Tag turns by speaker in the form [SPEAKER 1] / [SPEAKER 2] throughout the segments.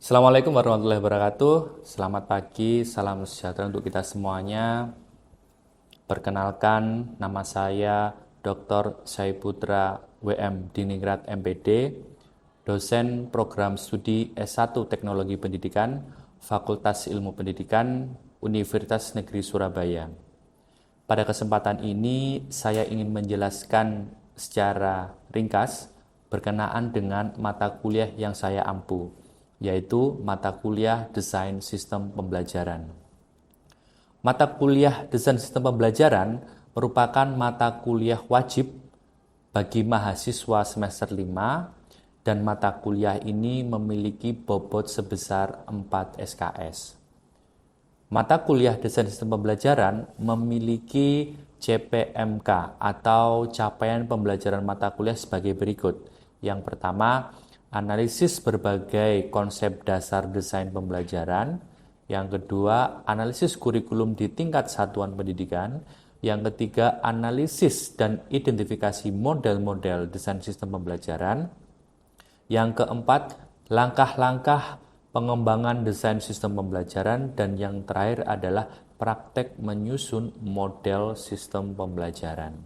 [SPEAKER 1] Assalamualaikum warahmatullahi wabarakatuh. Selamat pagi, salam sejahtera untuk kita semuanya. Perkenalkan, nama saya Dr. Saiputra WM Diningrat MPD, dosen program studi S1 Teknologi Pendidikan, Fakultas Ilmu Pendidikan, Universitas Negeri Surabaya. Pada kesempatan ini, saya ingin menjelaskan secara ringkas berkenaan dengan mata kuliah yang saya ampu, yaitu mata kuliah Desain Sistem Pembelajaran. Mata kuliah Desain Sistem Pembelajaran merupakan mata kuliah wajib bagi mahasiswa semester 5 dan mata kuliah ini memiliki bobot sebesar 4 SKS. Mata kuliah Desain Sistem Pembelajaran memiliki CPMK atau capaian pembelajaran mata kuliah sebagai berikut. Yang pertama, analisis berbagai konsep dasar desain pembelajaran. Yang kedua, analisis kurikulum di tingkat satuan pendidikan. Yang ketiga, analisis dan identifikasi model-model desain sistem pembelajaran. Yang keempat, langkah-langkah pengembangan desain sistem pembelajaran. Dan yang terakhir adalah praktek menyusun model sistem pembelajaran.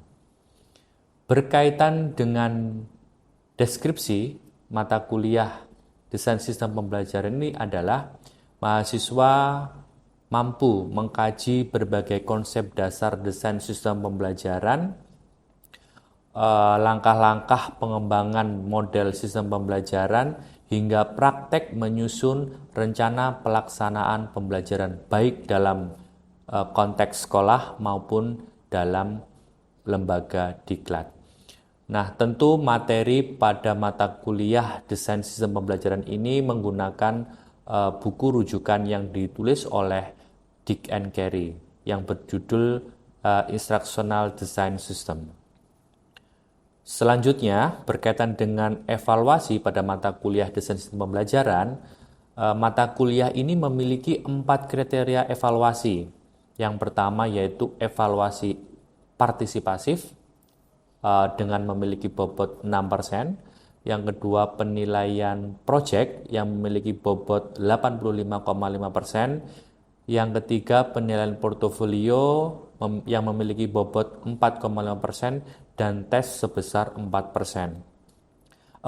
[SPEAKER 1] Berkaitan dengan deskripsi mata kuliah desain sistem pembelajaran ini adalah mahasiswa mampu mengkaji berbagai konsep dasar desain sistem pembelajaran, langkah-langkah pengembangan model sistem pembelajaran, hingga praktek menyusun rencana pelaksanaan pembelajaran baik dalam konteks sekolah maupun dalam lembaga diklat. Nah, tentu materi pada mata kuliah desain sistem pembelajaran ini menggunakan buku rujukan yang ditulis oleh Dick and Carey yang berjudul Instructional Design System. Selanjutnya, berkaitan dengan evaluasi pada mata kuliah desain sistem pembelajaran, mata kuliah ini memiliki 4 kriteria evaluasi. Yang pertama yaitu evaluasi partisipasif dengan memiliki bobot 6%. Yang kedua, penilaian project yang memiliki bobot 85,5%. Yang ketiga, penilaian portofolio yang memiliki bobot 4,5% dan tes sebesar 4%.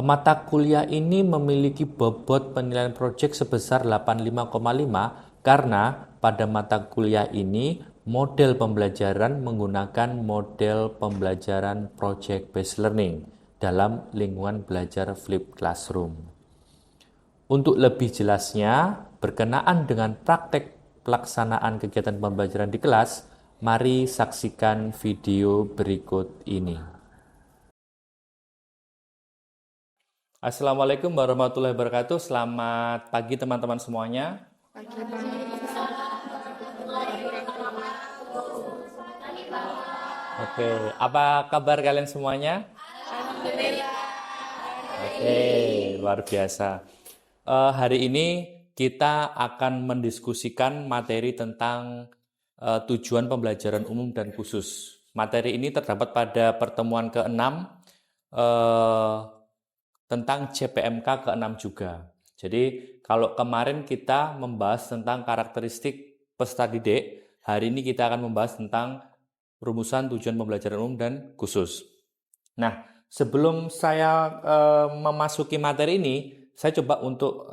[SPEAKER 1] Mata kuliah ini memiliki bobot penilaian proyek sebesar 85,5 karena pada mata kuliah ini model pembelajaran menggunakan model pembelajaran project based learning dalam lingkungan belajar flipped classroom. Untuk lebih jelasnya, berkenaan dengan praktek pelaksanaan kegiatan pembelajaran di kelas, mari saksikan video berikut ini. Assalamualaikum warahmatullahi wabarakatuh. Selamat pagi teman-teman semuanya. Oke, apa kabar kalian semuanya? Oke, luar biasa. Hari ini kita akan mendiskusikan materi tentang tujuan pembelajaran umum dan khusus. Materi ini terdapat pada pertemuan ke-6 tentang CPMK ke-6 juga. Jadi kalau kemarin kita membahas tentang karakteristik peserta didik, hari ini kita akan membahas tentang rumusan tujuan pembelajaran umum dan khusus. Nah, sebelum saya memasuki materi ini, saya coba untuk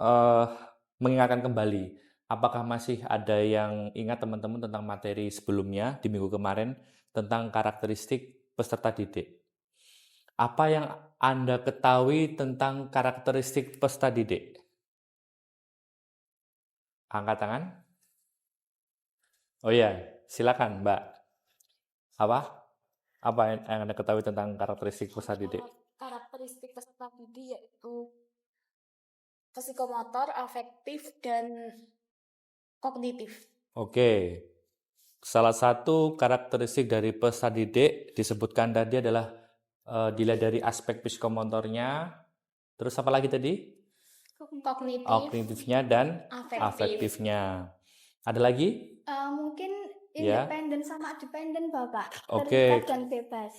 [SPEAKER 1] mengingatkan kembali, apakah masih ada yang ingat teman-teman tentang materi sebelumnya di minggu kemarin tentang karakteristik peserta didik? Apa yang Anda ketahui tentang karakteristik peserta didik? Angkat tangan. Oh iya, silakan Mbak. Apa? Apa yang Anda ketahui tentang karakteristik peserta didik?
[SPEAKER 2] Karakteristik peserta didik yaitu psikomotor, afektif, dan kognitif.
[SPEAKER 1] Oke. Salah satu karakteristik dari peserta didik disebutkan tadi adalah dilihat dari aspek psikomotornya. Terus apa lagi tadi? Kognitifnya dan afektifnya. Ada lagi?
[SPEAKER 2] Mungkin
[SPEAKER 1] Ya.
[SPEAKER 2] independen sama dependen, Bapak.
[SPEAKER 1] Oke.
[SPEAKER 2] Terikat dan bebas.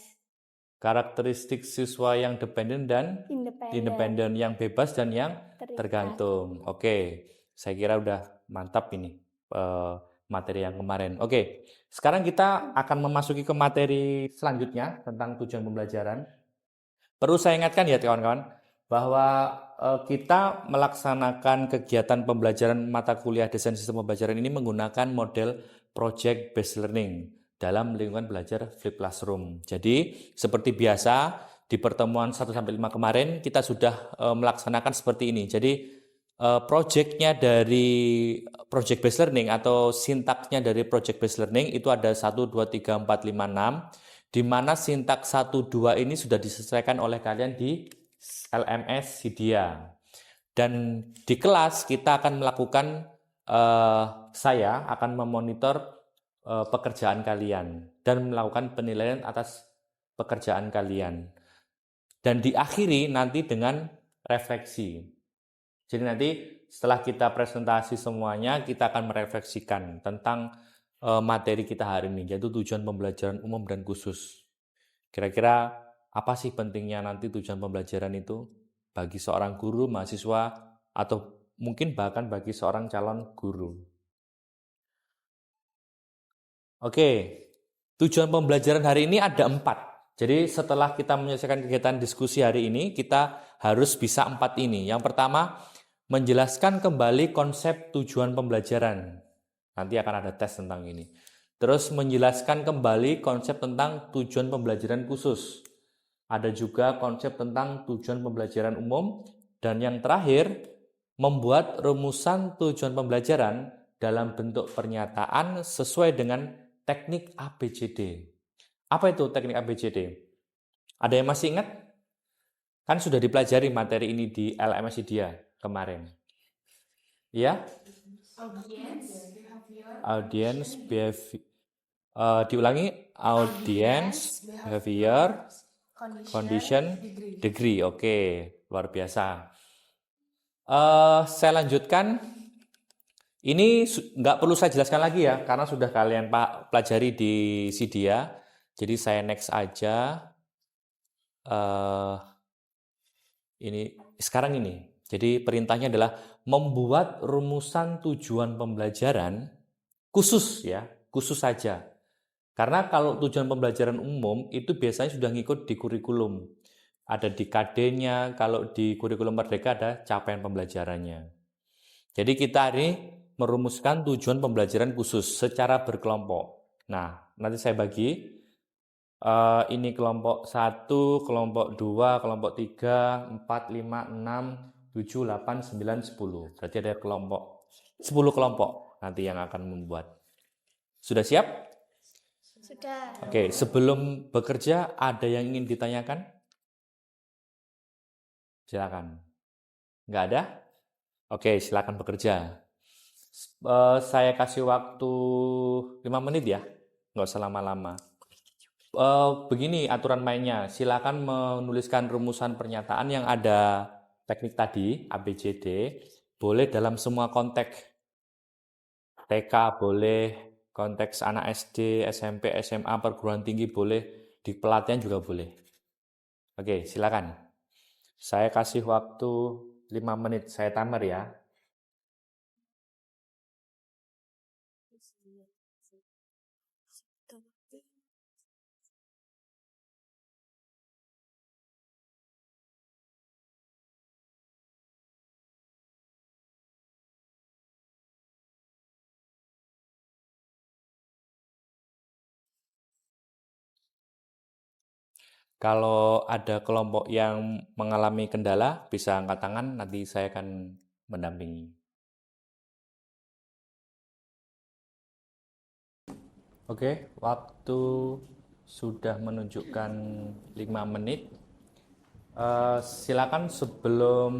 [SPEAKER 1] Karakteristik siswa yang dependen dan independen, yang bebas dan yang tergantung. Oke, saya kira udah mantap ini materi yang kemarin. Oke, sekarang kita akan memasuki ke materi selanjutnya tentang tujuan pembelajaran. Perlu saya ingatkan ya kawan-kawan, bahwa kita melaksanakan kegiatan pembelajaran mata kuliah desain sistem pembelajaran ini menggunakan model project based learning dalam lingkungan belajar flip classroom. Jadi seperti biasa di pertemuan 1-5 kemarin kita sudah melaksanakan seperti ini. Jadi projectnya dari project based learning atau sintaksnya dari project based learning itu ada 1, 2, 3, 4, 5, 6, di mana sintaks 1, 2 ini sudah disesuaikan oleh kalian di LMS Sidia. Dan di kelas kita akan melakukan, saya akan memonitor pekerjaan kalian dan melakukan penilaian atas pekerjaan kalian. Dan diakhiri nanti dengan refleksi. Jadi nanti setelah kita presentasi semuanya, kita akan merefleksikan tentang materi kita hari ini, yaitu tujuan pembelajaran umum dan khusus. Kira-kira apa sih pentingnya nanti tujuan pembelajaran itu bagi seorang guru, mahasiswa, atau mungkin bahkan bagi seorang calon guru. Oke, tujuan pembelajaran hari ini ada 4. Jadi setelah kita menyelesaikan kegiatan diskusi hari ini, kita harus bisa 4 ini. Yang pertama, menjelaskan kembali konsep tujuan pembelajaran. Nanti akan ada tes tentang ini. Terus menjelaskan kembali konsep tentang tujuan pembelajaran khusus. Ada juga konsep tentang tujuan pembelajaran umum. Dan yang terakhir, membuat rumusan tujuan pembelajaran dalam bentuk pernyataan sesuai dengan teknik ABCD. Apa itu teknik ABCD? Ada yang masih ingat? Kan sudah dipelajari materi ini di LMS Sidia kemarin. Ya? Audience, behavior. Diulangi, audience, behavior, condition, degree. Oke, luar biasa. Saya lanjutkan. Ini nggak perlu saya jelaskan lagi ya, karena sudah kalian pelajari di Sidia. Jadi saya next aja. Ini sekarang ini. Jadi perintahnya adalah membuat rumusan tujuan pembelajaran khusus ya, khusus saja. Karena kalau tujuan pembelajaran umum itu biasanya sudah ngikut di kurikulum. Ada di KD-nya, kalau di kurikulum Merdeka ada capaian pembelajarannya. Jadi kita hari ini merumuskan tujuan pembelajaran khusus secara berkelompok. Nah, nanti saya bagi. Ini kelompok 1, kelompok 2, kelompok 3, 4, 5, 6, 7, 8, 9, 10. Berarti ada kelompok 10 kelompok nanti yang akan membuat. Sudah siap?
[SPEAKER 2] Sudah.
[SPEAKER 1] Oke, sebelum bekerja ada yang ingin ditanyakan? Silakan. Nggak ada? Oke, silakan bekerja. Saya kasih waktu 5 menit ya, nggak usah lama-lama. Begini aturan mainnya, silakan menuliskan rumusan pernyataan yang ada teknik tadi, ABCD, boleh dalam semua konteks. TK boleh, konteks anak SD, SMP, SMA, perguruan tinggi boleh, di pelatihan juga boleh. Oke, silakan. Saya kasih waktu 5 menit, saya timer ya. Kalau ada kelompok yang mengalami kendala, bisa angkat tangan, nanti saya akan mendampingi. Oke, waktu sudah menunjukkan 5 menit. Silakan sebelum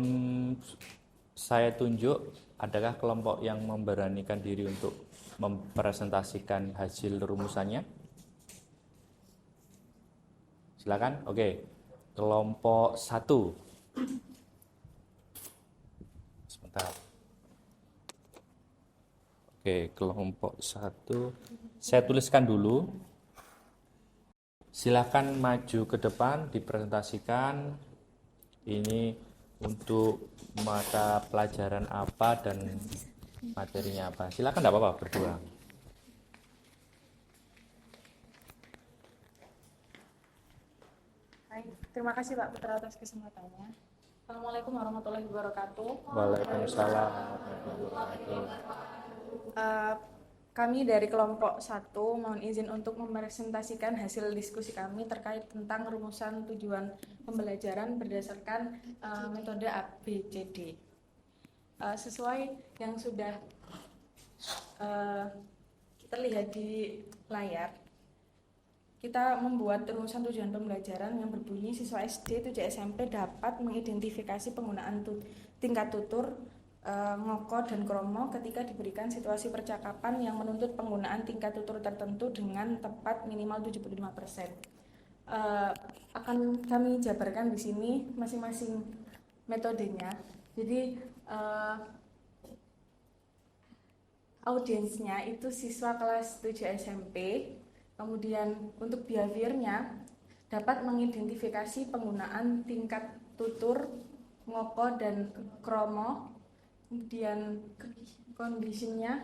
[SPEAKER 1] saya tunjuk, adakah kelompok yang memberanikan diri untuk mempresentasikan hasil rumusannya? Silakan. Oke. Kelompok 1. Sebentar. Oke, kelompok 1. Saya tuliskan dulu. Silakan maju ke depan, dipresentasikan. Ini untuk mata pelajaran apa dan materinya apa. Silakan, tidak apa-apa, berdua.
[SPEAKER 3] Baik, terima kasih Pak Putra atas kesempatannya. Assalamualaikum warahmatullahi wabarakatuh.
[SPEAKER 1] Waalaikumsalam.
[SPEAKER 3] Kami dari kelompok 1 mohon izin untuk mempresentasikan hasil diskusi kami terkait tentang rumusan tujuan pembelajaran berdasarkan metode ABCD. Sesuai yang sudah kita lihat di layar, kita membuat rumusan tujuan pembelajaran yang berbunyi siswa SD 7 SMP dapat mengidentifikasi penggunaan tingkat tutur, ngoko, dan kromo ketika diberikan situasi percakapan yang menuntut penggunaan tingkat tutur tertentu dengan tepat minimal 75%. Akan kami jabarkan di sini masing-masing metodenya. Jadi audiensnya itu siswa kelas 7 SMP. Kemudian untuk behaviornya dapat mengidentifikasi penggunaan tingkat tutur, ngoko, dan kromo. Kemudian kondisinya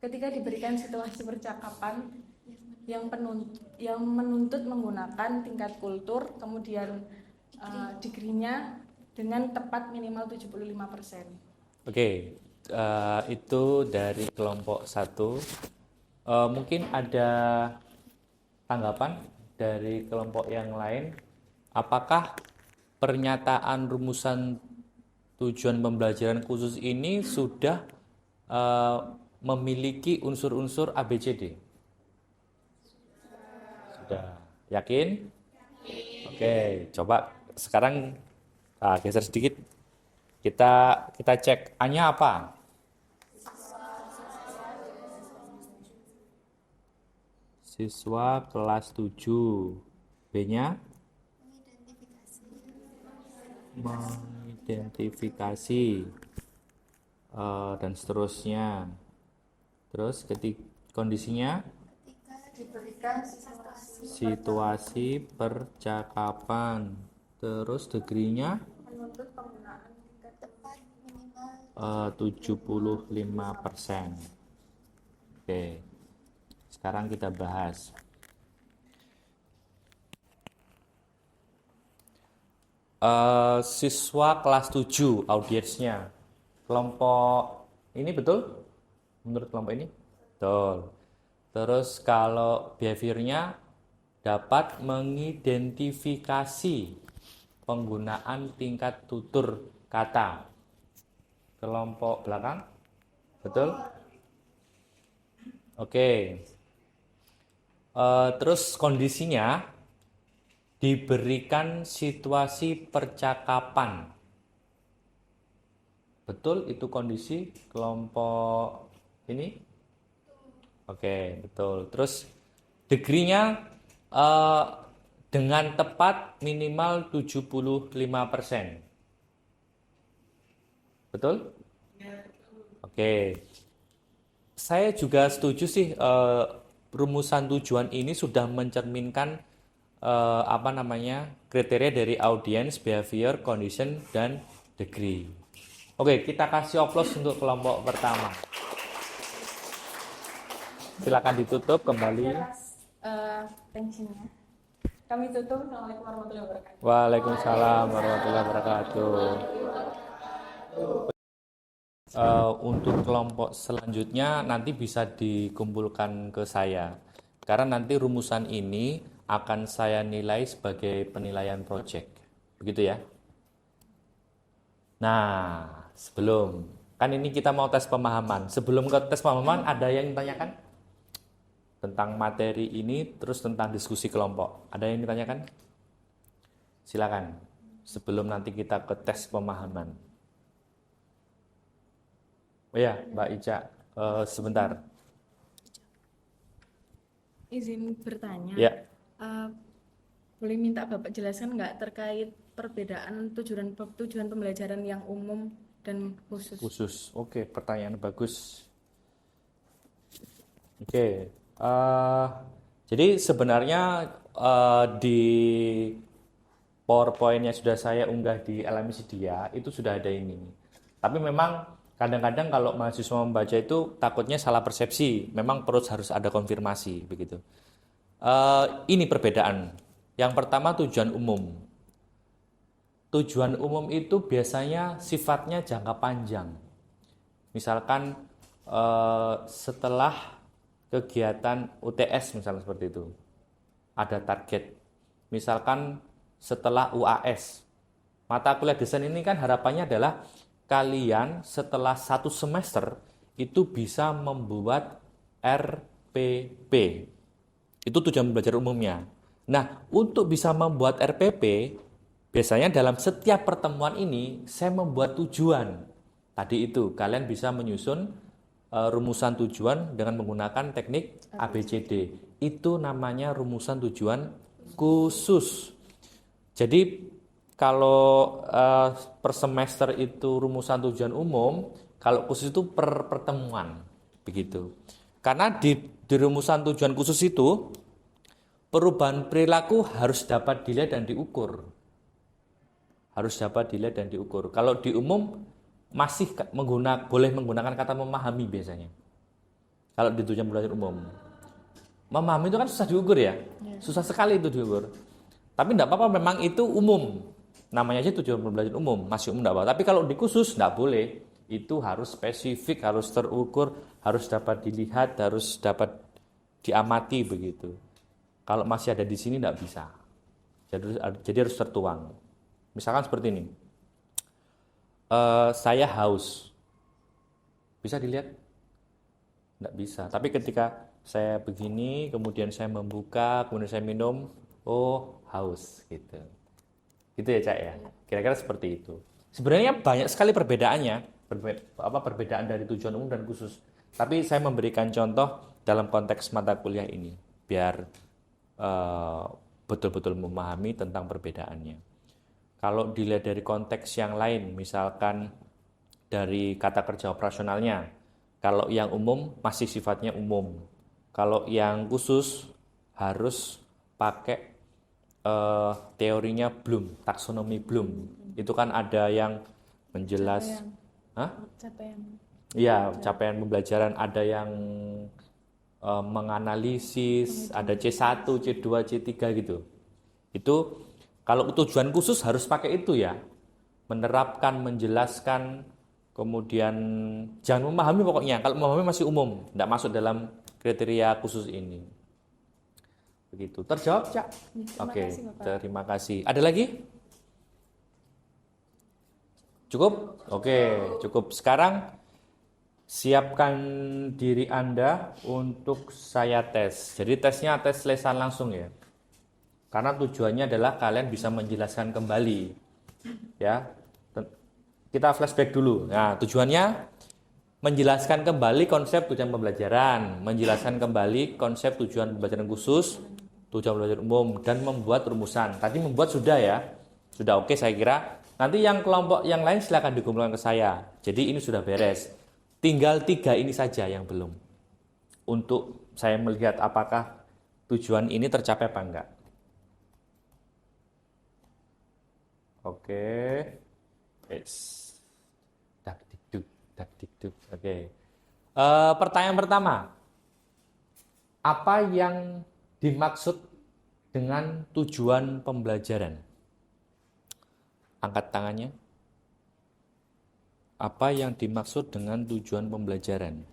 [SPEAKER 3] ketika diberikan situasi percakapan yang menuntut menggunakan tingkat kultur, kemudian degree-nya dengan tepat minimal 75%.
[SPEAKER 1] Oke, itu dari kelompok 1. Mungkin ada tanggapan dari kelompok yang lain. Apakah pernyataan rumusan tujuan pembelajaran khusus ini sudah memiliki unsur-unsur ABCD? Sudah. Yakin? Oke, coba sekarang geser sedikit. Kita cek A-nya apa? Siswa kelas 7. B-nya? Mengidentifikasi. Dan seterusnya. Terus kondisinya?
[SPEAKER 3] Diberikan
[SPEAKER 1] Situasi percakapan. Terus degree-nya?
[SPEAKER 3] menuntut penggunaan tingkat tepat minimal
[SPEAKER 1] 75%. Oke. Sekarang kita bahas. Siswa kelas 7 audiensnya. Kelompok ini betul? Menurut kelompok ini? Betul. Terus kalau behaviornya dapat mengidentifikasi penggunaan tingkat tutur kata. Kelompok belakang? Betul? Oke. Terus kondisinya diberikan situasi percakapan. Betul itu kondisi kelompok ini? Oke, betul. Terus degree-nya dengan tepat minimal 75%. Betul? Oke. Saya juga setuju sih rumusan tujuan ini sudah mencerminkan kriteria dari audience, behavior, condition, dan degree. Oke, kita kasih aplaus untuk kelompok pertama. Silakan ditutup kembali.
[SPEAKER 3] tensinya. Kami tutup. Assalamualaikum warahmatullahi wabarakatuh.
[SPEAKER 1] Waalaikumsalam warahmatullahi wabarakatuh. Untuk kelompok selanjutnya nanti bisa dikumpulkan ke saya. Karena nanti rumusan ini akan saya nilai sebagai penilaian project. Begitu ya. Nah, kan ini kita mau tes pemahaman. Sebelum ke tes pemahaman, ada yang ditanyakan? Tentang materi ini, terus tentang diskusi kelompok. Ada yang ditanyakan? Silakan. Sebelum nanti kita ke tes pemahaman. Oh ya, Mbak Ica, sebentar.
[SPEAKER 3] Izin bertanya.
[SPEAKER 1] Ya.
[SPEAKER 3] Boleh minta Bapak jelaskan nggak terkait perbedaan tujuan pembelajaran yang umum dan khusus?
[SPEAKER 1] Khusus. Oke, pertanyaan bagus. Oke. Jadi sebenarnya di PowerPoint yang sudah saya unggah di Elamicedia itu sudah ada ini. Tapi memang kadang-kadang kalau mahasiswa membaca itu takutnya salah persepsi. Memang harus ada konfirmasi begitu. Ini perbedaan. Yang pertama tujuan umum. Tujuan umum itu biasanya sifatnya jangka panjang. Misalkan setelah kegiatan UTS misalnya seperti itu, ada target. Misalkan setelah UAS, mata kuliah desain ini kan harapannya adalah kalian setelah 1 semester itu bisa membuat RPP. Itu tujuan belajar umumnya. Nah, untuk bisa membuat RPP, biasanya dalam setiap pertemuan ini saya membuat tujuan. Tadi itu, kalian bisa menyusun rumusan tujuan dengan menggunakan teknik ABCD. Itu namanya rumusan tujuan khusus. Jadi kalau per semester itu rumusan tujuan umum, kalau khusus itu per pertemuan, begitu. Karena di rumusan tujuan khusus itu perubahan perilaku harus dapat dilihat dan diukur. Harus dapat dilihat dan diukur. Kalau di umum masih boleh menggunakan kata memahami biasanya. Kalau di tujuan belajar umum. Memahami itu kan susah diukur ya. Susah sekali itu diukur. Tapi tidak apa-apa, memang itu umum. Namanya aja tujuan belajar umum, masih umum tidak apa-apa. Tapi kalau di khusus tidak boleh. Itu harus spesifik, harus terukur, harus dapat dilihat, harus dapat diamati begitu. Kalau masih ada di sini tidak bisa. Jadi harus tertuang. Misalkan seperti ini. Saya haus. Bisa dilihat? Tidak bisa. Tapi ketika saya begini, kemudian saya membuka, kemudian saya minum, oh haus gitu. Gitu ya Cak ya. Kira-kira seperti itu. Sebenarnya banyak sekali perbedaannya, perbedaan dari tujuan umum dan khusus. Tapi saya memberikan contoh dalam konteks mata kuliah ini, biar betul-betul memahami tentang perbedaannya. Kalau dilihat dari konteks yang lain, misalkan dari kata kerja operasionalnya, kalau yang umum masih sifatnya umum. Kalau yang khusus harus pakai teorinya Bloom, taksonomi Bloom. Itu kan ada yang menjelas, capaian pembelajaran, ada yang menganalisis, ada C1, C2, C3 gitu. Itu kalau tujuan khusus harus pakai itu ya. Menerapkan, menjelaskan, kemudian jangan memahami pokoknya. Kalau memahami masih umum, tidak masuk dalam kriteria khusus ini. Begitu. Terjawab, Cak? Oke, terima kasih. Ada lagi? Cukup? Oke, cukup. Sekarang siapkan diri Anda untuk saya tes. Jadi tesnya tes lesan langsung ya. Karena tujuannya adalah kalian bisa menjelaskan kembali. Ya. Kita flashback dulu. Nah, tujuannya menjelaskan kembali konsep tujuan pembelajaran, menjelaskan kembali konsep tujuan pembelajaran khusus, tujuan pembelajaran umum, dan membuat rumusan. Tadi membuat sudah ya. Sudah oke saya kira. Nanti yang kelompok yang lain silakan dikumpulkan ke saya. Jadi ini sudah beres. Tinggal 3 ini saja yang belum. Untuk saya melihat apakah tujuan ini tercapai apa enggak. Oke. Yes. Dak-dik-duk. Oke. Pertanyaan pertama. Apa yang dimaksud dengan tujuan pembelajaran? Angkat tangannya. Apa yang dimaksud dengan tujuan pembelajaran?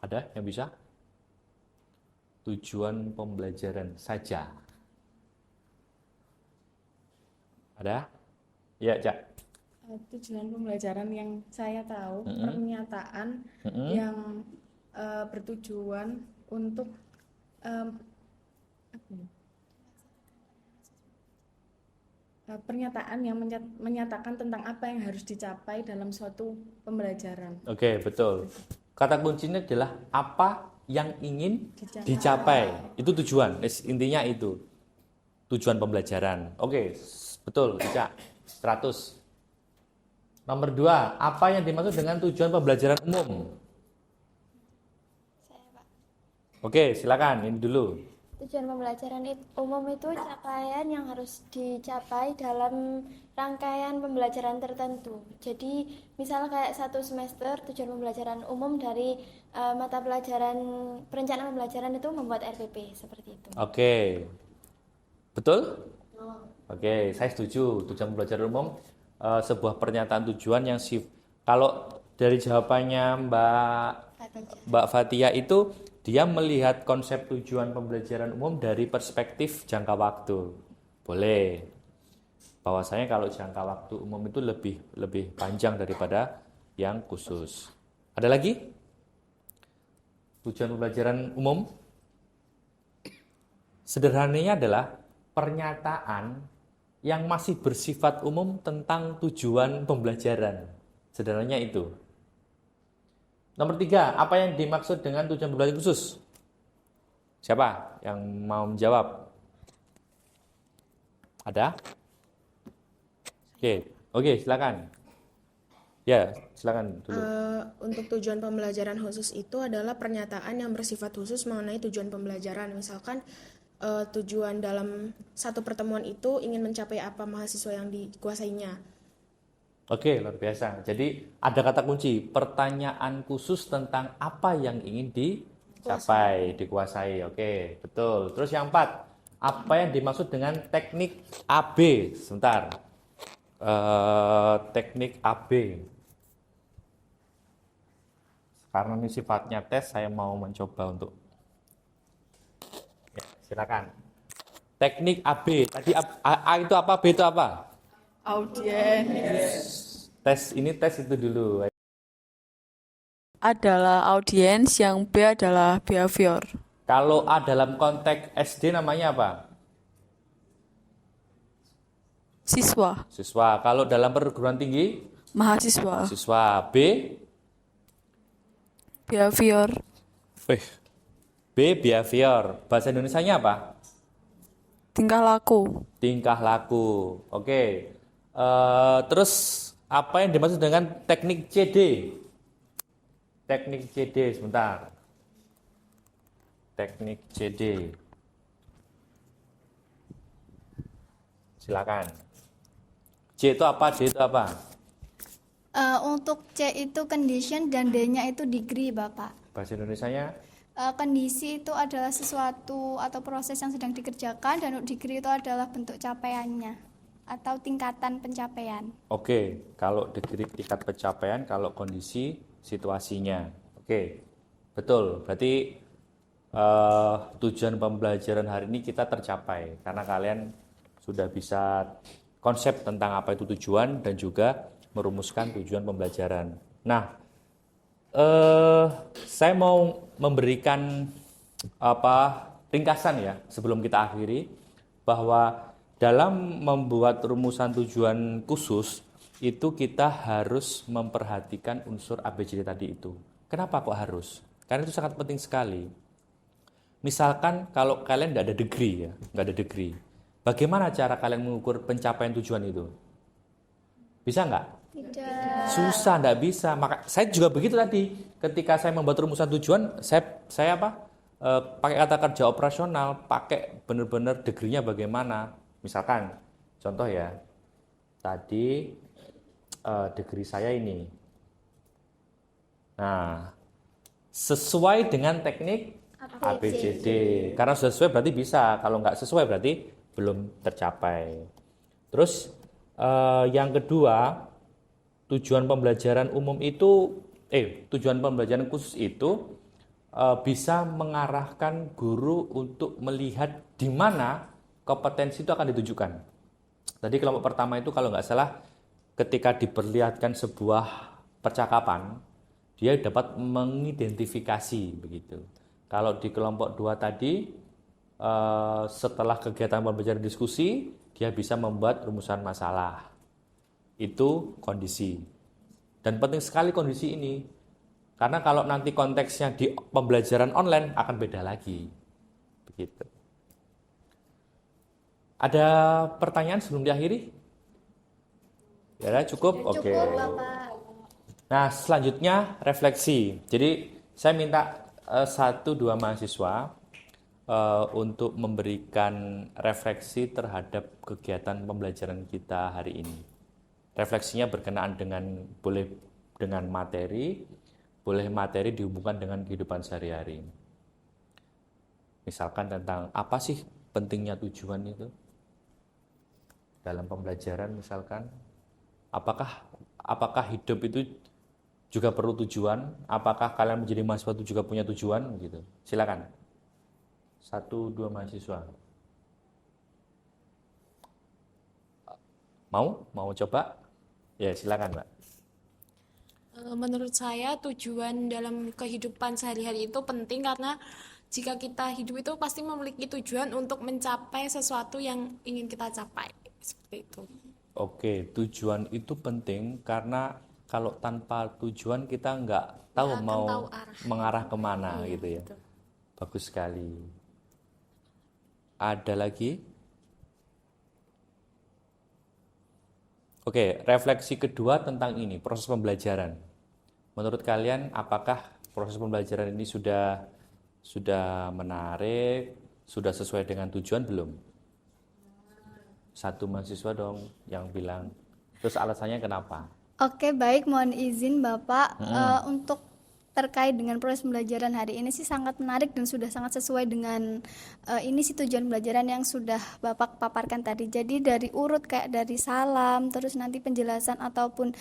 [SPEAKER 1] Ada yang bisa? Tujuan pembelajaran saja. Ada? Ya, Cak.
[SPEAKER 3] Tujuan pembelajaran yang saya tahu, pernyataan yang bertujuan untuk pernyataan yang menyatakan tentang apa yang harus dicapai dalam suatu pembelajaran.
[SPEAKER 1] Oke, betul. Kata kuncinya adalah apa yang ingin dicapai. Itu tujuan. Intinya itu. Tujuan pembelajaran. Oke, betul, Ica. 100. Nomor 2, apa yang dimaksud dengan tujuan pembelajaran umum? Oke, silakan ini dulu.
[SPEAKER 2] Tujuan pembelajaran umum itu capaian yang harus dicapai dalam rangkaian pembelajaran tertentu. Jadi, misal kayak satu semester tujuan pembelajaran umum dari mata pelajaran perencanaan pembelajaran itu membuat RPP seperti itu.
[SPEAKER 1] Oke. Betul? Oke, saya setuju. Tujuan pembelajaran umum sebuah pernyataan tujuan yang kalau dari jawabannya Mbak Fatia itu dia melihat konsep tujuan pembelajaran umum dari perspektif jangka waktu. Boleh. Bahwasanya kalau jangka waktu umum itu lebih panjang daripada yang khusus. Ada lagi? Tujuan pembelajaran umum sederhananya adalah pernyataan yang masih bersifat umum tentang tujuan pembelajaran. Sederhananya itu. Nomor 3, apa yang dimaksud dengan tujuan pembelajaran khusus? Siapa yang mau menjawab? Ada? Oke, silakan. Ya, silakan dulu.
[SPEAKER 4] Untuk tujuan pembelajaran khusus itu adalah pernyataan yang bersifat khusus mengenai tujuan pembelajaran. Misalkan tujuan dalam satu pertemuan itu ingin mencapai apa mahasiswa yang dikuasainya.
[SPEAKER 1] Oke, luar biasa. Jadi ada kata kunci, pertanyaan khusus tentang apa yang ingin dicapai, dikuasai. Oke, betul. Terus yang 4, apa yang dimaksud dengan teknik AB? Sebentar. Teknik AB. Karena ini sifatnya tes, saya mau mencoba untuk ya, silakan. Teknik AB. Tadi A itu apa, B itu apa?
[SPEAKER 3] Audiens
[SPEAKER 1] Tes itu dulu.
[SPEAKER 5] Adalah audiens, yang B adalah behavior.
[SPEAKER 1] Kalau A dalam konteks SD namanya apa?
[SPEAKER 5] Siswa,
[SPEAKER 1] Siswa. Kalau dalam perguruan tinggi?
[SPEAKER 5] mahasiswa,
[SPEAKER 1] Siswa. B?
[SPEAKER 5] behavior,
[SPEAKER 1] B behavior. Bahasa Indonesianya apa?
[SPEAKER 5] tingkah laku,
[SPEAKER 1] Tingkah laku. Oke. Terus apa yang dimaksud dengan teknik CD? Teknik CD, sebentar. Teknik CD. Silakan. C itu apa? D itu apa?
[SPEAKER 2] Untuk C itu condition dan D-nya itu degree, Bapak.
[SPEAKER 1] Bahasa Indonesianya?
[SPEAKER 2] Kondisi itu adalah sesuatu atau proses yang sedang dikerjakan, dan untuk degree itu adalah bentuk capaiannya atau tingkatan pencapaian.
[SPEAKER 1] Oke, kalau degree tingkat pencapaian, kalau kondisi situasinya. Oke, betul. Berarti tujuan pembelajaran hari ini kita tercapai karena kalian sudah bisa konsep tentang apa itu tujuan dan juga merumuskan tujuan pembelajaran. Nah, saya mau memberikan ringkasan ya sebelum kita akhiri bahwa dalam membuat rumusan tujuan khusus itu kita harus memperhatikan unsur ABCD tadi itu. Kenapa kok harus? Karena itu sangat penting sekali. Misalkan kalau kalian nggak ada degree, bagaimana cara kalian mengukur pencapaian tujuan itu? Bisa nggak?
[SPEAKER 2] Tidak.
[SPEAKER 1] Susah, nggak bisa. Maka saya juga begitu tadi. Ketika saya membuat rumusan tujuan, saya pakai kata kerja operasional, pakai benar-benar degree-nya bagaimana. Misalkan, contoh ya, tadi degree saya ini. Nah, sesuai dengan teknik ABCD. Karena sudah sesuai berarti bisa, kalau nggak sesuai berarti belum tercapai. Terus yang kedua, tujuan pembelajaran khusus itu bisa mengarahkan guru untuk melihat di mana kompetensi itu akan ditujukan. Tadi kelompok pertama itu kalau nggak salah ketika diperlihatkan sebuah percakapan, dia dapat mengidentifikasi begitu. Kalau di kelompok 2 tadi, setelah kegiatan pembelajaran diskusi, dia bisa membuat rumusan masalah. Itu kondisi. Dan penting sekali kondisi ini. Karena kalau nanti konteksnya di pembelajaran online akan beda lagi. Begitu. Ada pertanyaan sebelum diakhiri? Ya, cukup? Oke.
[SPEAKER 2] Cukup, Bapak.
[SPEAKER 1] Nah, selanjutnya refleksi. Jadi, saya minta 1-2 mahasiswa untuk memberikan refleksi terhadap kegiatan pembelajaran kita hari ini. Refleksinya berkenaan dengan boleh dengan materi, boleh materi dihubungkan dengan kehidupan sehari-hari. Misalkan tentang apa sih pentingnya tujuan itu dalam pembelajaran, misalkan apakah hidup itu juga perlu tujuan? Apakah kalian menjadi mahasiswa itu juga punya tujuan? Gitu. Silakan. 1-2 mahasiswa. Mau coba? Ya, silakan, Mbak.
[SPEAKER 6] Menurut saya tujuan dalam kehidupan sehari-hari itu penting karena jika kita hidup itu pasti memiliki tujuan untuk mencapai sesuatu yang ingin kita capai. Seperti itu.
[SPEAKER 1] Oke, tujuan itu penting karena kalau tanpa tujuan kita nggak tahu
[SPEAKER 6] Nggak akan
[SPEAKER 1] mau
[SPEAKER 6] tahu arah.
[SPEAKER 1] mengarah kemana
[SPEAKER 6] Iya,
[SPEAKER 1] gitu ya.
[SPEAKER 6] betul.
[SPEAKER 1] Bagus sekali. Ada lagi? Oke, refleksi kedua tentang ini, proses pembelajaran. Menurut kalian, apakah proses pembelajaran ini sudah menarik, sudah sesuai dengan tujuan belum? 1 mahasiswa dong yang bilang. Terus alasannya kenapa?
[SPEAKER 7] Oke, baik. Mohon izin Bapak, untuk terkait dengan proses pembelajaran hari ini sih sangat menarik dan sudah sangat sesuai dengan ini sih tujuan pembelajaran yang sudah Bapak paparkan tadi. Jadi dari urut kayak dari salam, terus nanti penjelasan ataupun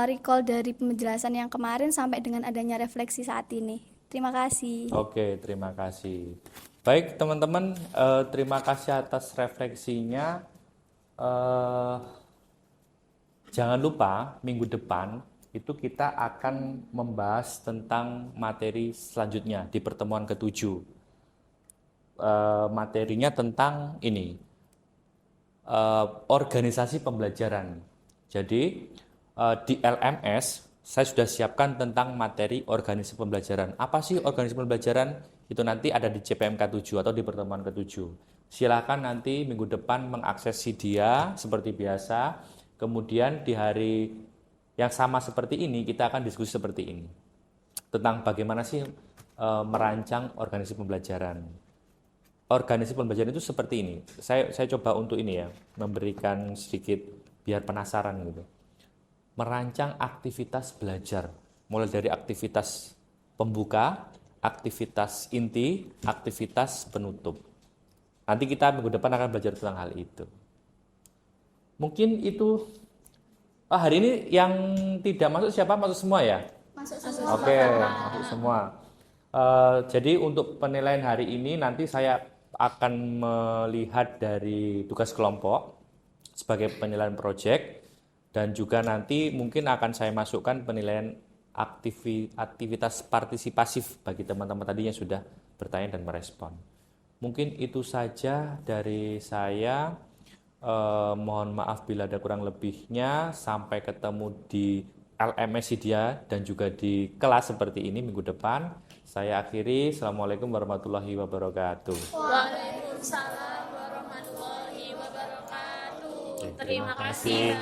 [SPEAKER 7] recall dari penjelasan yang kemarin sampai dengan adanya refleksi saat ini. Terima kasih.
[SPEAKER 1] Oke, terima kasih. Baik teman-teman, terima kasih atas refleksinya. Jangan lupa minggu depan itu kita akan membahas tentang materi selanjutnya di pertemuan ke-7. Materinya tentang ini, organisasi pembelajaran. Jadi di LMS saya sudah siapkan tentang materi organisasi pembelajaran. Apa sih organisasi pembelajaran? Itu nanti ada di CPMK 7 atau di pertemuan ke-7. Silakan nanti minggu depan mengaksesi dia seperti biasa. Kemudian di hari yang sama seperti ini kita akan diskusi seperti ini. Tentang bagaimana sih merancang organisasi pembelajaran. Organisasi pembelajaran itu seperti ini. Saya coba untuk ini ya, memberikan sedikit biar penasaran gitu. Merancang aktivitas belajar, mulai dari aktivitas pembuka, aktivitas inti, aktivitas penutup. Nanti kita minggu depan akan belajar tentang hal itu. Mungkin itu. Hari ini yang tidak masuk siapa? Masuk semua ya?
[SPEAKER 7] Masuk semua.
[SPEAKER 1] Oke, masuk semua. Jadi untuk penilaian hari ini nanti saya akan melihat dari tugas kelompok sebagai penilaian proyek dan juga nanti mungkin akan saya masukkan penilaian aktivitas partisipasif bagi teman-teman tadi yang sudah bertanya dan merespon. Mungkin itu saja dari saya. Mohon maaf bila ada kurang lebihnya. Sampai ketemu di LMS dia dan juga di kelas seperti ini minggu depan. Saya akhiri. Assalamualaikum warahmatullahi wabarakatuh.
[SPEAKER 6] Waalaikumsalam warahmatullahi wabarakatuh. Terima kasih.